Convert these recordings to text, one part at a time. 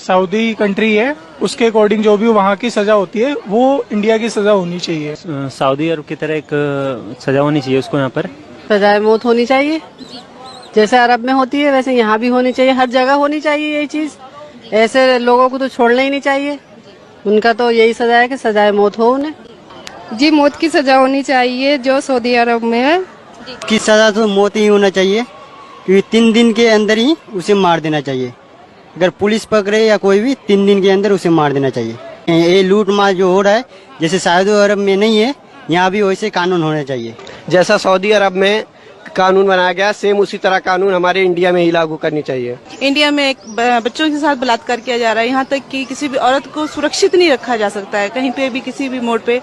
Saudi country है, उसके according जो भी वहाँ की सजा होती है वो इंडिया की सजा होनी चाहिए। सऊदी अरब की तरह एक सजा होनी चाहिए उसको। यहाँ पर सजाए मौत होनी चाहिए, जैसे अरब में होती है वैसे यहाँ भी होनी चाहिए, हर जगह होनी चाहिए ये चीज। ऐसे लोगों को तो छोड़ना ही नहीं चाहिए, उनका तो यही सजा है कि सजाए मौत हो उन्हें। जी मौत की सजा होनी चाहिए जो सऊदी अरब में है। की सजा तो मौत ही होना चाहिए, क्योंकि 3 दिन के अंदर ही उसे मार देना चाहिए। अगर पुलिस पकड़े या कोई भी 3 दिन के अंदर उसे मार देना चाहिए। ये लूट मार जो हो रहा है, जैसे सऊदी अरब में नहीं है, यहाँ भी वैसे कानून होना चाहिए। जैसा सऊदी अरब में कानून बनाया गया सेम उसी तरह कानून हमारे इंडिया में ही लागू करनी चाहिए। इंडिया में एक बच्चों के साथ बलात्कार किया जा रहा है, यहाँ तक कि किसी भी औरत को सुरक्षित नहीं रखा जा सकता है। कहीं पे भी किसी भी मोड़ पे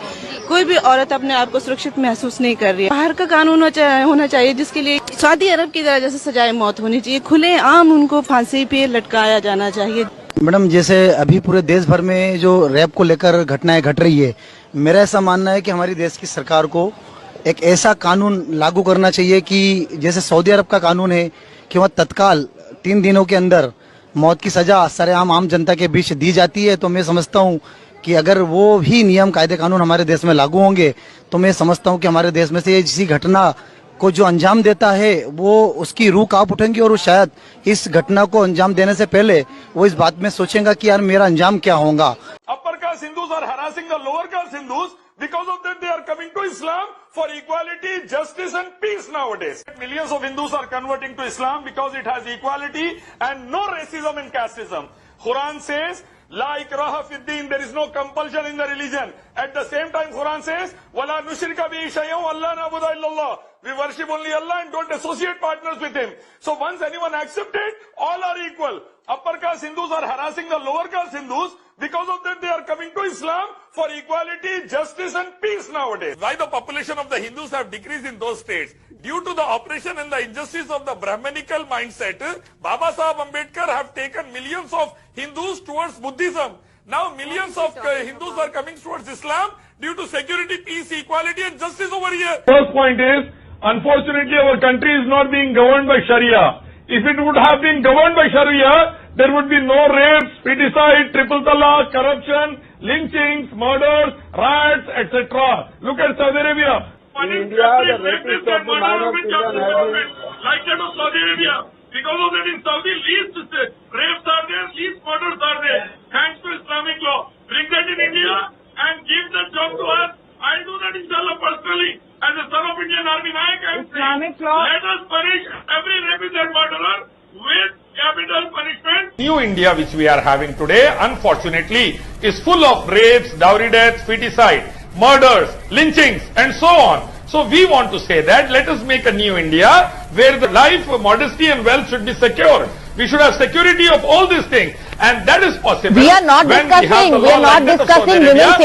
कोई भी औरत अपने आप को सुरक्षित महसूस नहीं कर रही है। बाहर का कानून होना चाहिए जिसके लिए सऊदी अरब की तरह जैसे सजाए मौत होनी चाहिए, खुले आम उनको फांसी पे लटकाया जाना चाहिए। मैडम, जैसे अभी पूरे देश भर में जो रैप को लेकर घटनाएं घट रही है, मेरा ऐसा मानना है कि हमारी देश की सरकार को एक ऐसा कानून लागू करना चाहिए कि जैसे सऊदी अरब का कानून है कि वह तत्काल 3 दिनों के अंदर मौत की सजा सरेआम आम जनता के बीच दी जाती है। तो मैं समझता हूं कि अगर वो भी नियम कायदे कानून हमारे देश में लागू होंगे तो मैं समझता हूं कि हमारे देश में से किसी घटना को जो अंजाम देता है वो उसकी रूह कांप उठेंगी और वो शायद इस घटना को अंजाम देने से पहले वो इस बात में सोचेगा कि यार मेरा अंजाम क्या होगा। Upper caste Hindus are harassing the lower caste Hindus. Because of that, they are coming to Islam for equality, justice and peace nowadays. Millions of Hindus are converting to Islam because it has equality and no racism and casteism. Quran says, La ikraha fid din, there is no compulsion in the religion. At the same time, Quran says, Wala nushrika bihi shay'un, Allah na'budu illallah. We worship only Allah and don't associate partners with Him. So once anyone accepts it, all are equal. Upper caste Hindus are harassing the lower caste Hindus. Because of that, they are coming to Islam for equality, justice and peace nowadays. Why the population of the Hindus have decreased in those states? Due to the oppression and the injustice of the Brahmanical mindset, Baba Sahib Ambedkar have taken millions of Hindus towards Buddhism. Now millions of Hindus are coming towards Islam due to security, peace, equality and justice over here. First point is, unfortunately our country is not being governed by Sharia. If it would have been governed by Sharia, there would be no rapes, feticide, triple talaq, corruption, lynchings, murders, riots, etc. Look at Saudi Arabia. In India, the rapists of the minor children have been... Like that of Saudi Arabia. Because of that in Saudi, least rapes are there, least murders are there. Thanks to Islamic law. Bring that in India and give that job to us. I'll do that inshallah personally. As a son of Indian Army Naik, Islamic law. Let us punish every rapist and murderer with capital punishment. New India which we are having today, unfortunately, is full of rapes, dowry deaths, feticide, murders, lynchings and so on. So we want to say that let us make a new India where the life, modesty and wealth should be secured. We should have security of all these things and that is possible. We are not discussing women's